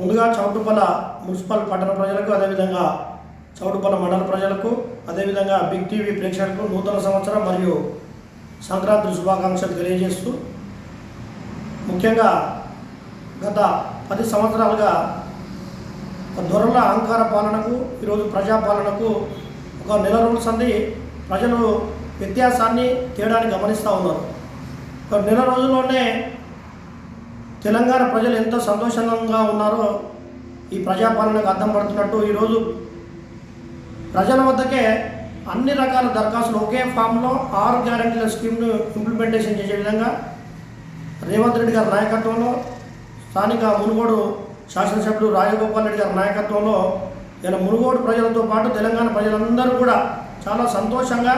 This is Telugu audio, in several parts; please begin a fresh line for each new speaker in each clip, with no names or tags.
ముందుగా చౌటుప్పల మున్సిపల్ పట్టణ ప్రజలకు, అదేవిధంగా చౌటుప్పల మండల ప్రజలకు, అదేవిధంగా బిగ్ టీవీ ప్రేక్షకులకు నూతన సంవత్సరం మరియు సంక్రాంతి శుభాకాంక్షలు తెలియజేస్తూ, ముఖ్యంగా గత 10 సంవత్సరాలుగా దొరల అహంకార పాలనకు, ఈరోజు ప్రజాపాలనకు ఒక నెల రోజుల సంది ప్రజలు వ్యత్యాసాన్ని తేడాన్ని గమనిస్తూ ఉన్నారు. ఒక నెల రోజుల్లోనే తెలంగాణ ప్రజలు ఎంతో సంతోషంగా ఉన్నారో ఈ ప్రజాపాలనకు అర్థం పడుతున్నట్టు ఈరోజు ప్రజల వద్దకే అన్ని రకాల దరఖాస్తులు ఒకే ఫామ్లో 6 గ్యారెంటీల స్కీమ్ను ఇంప్లిమెంటేషన్ చేసే విధంగా రేవంత్ రెడ్డి గారి నాయకత్వంలో, స్థానిక మునుగోడు శాసనసభ్యుడు రాజగోపాల్ రెడ్డి గారి నాయకత్వంలో ఇలా మునుగోడు ప్రజలతో పాటు తెలంగాణ ప్రజలందరూ కూడా చాలా సంతోషంగా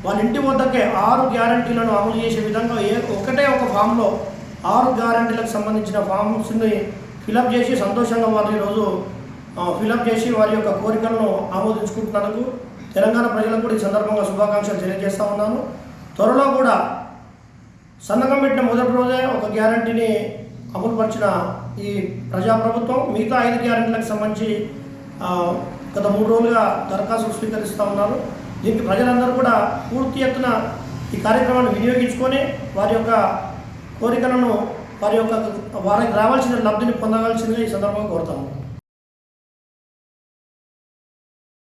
వాళ్ళ ఇంటి వద్దకే 6 గ్యారెంటీలను అమలు చేసే విధంగా ఒకటే ఒక ఫామ్లో 6 గ్యారెంటీలకు సంబంధించిన ఫామ్స్ని ఫిలప్ చేసి సంతోషంగా వారు ఈరోజు ఫిలప్ చేసి వారి యొక్క కోరికలను ఆమోదించుకుంటున్నందుకు తెలంగాణ ప్రజలకు కూడా ఈ సందర్భంగా శుభాకాంక్షలు తెలియజేస్తూ ఉన్నాను. త్వరలో కూడా సంతకం పెట్టిన మొదటి రోజే ఒక గ్యారెంటీని అమలుపరిచిన ఈ ప్రజాప్రభుత్వం మిగతా 5 గ్యారెంటీలకు సంబంధించి గత 3 రోజులుగా దరఖాస్తులు స్వీకరిస్తూ ఉన్నారు. దీనికి ప్రజలందరూ కూడా పూర్తి ఎత్తున ఈ కార్యక్రమాన్ని వినియోగించుకొని వారి యొక్క కోరికలను వారికి రావాల్సిన లబ్ధిని పొందవలసిందిగా ఈ సందర్భంగా కోరుతాము.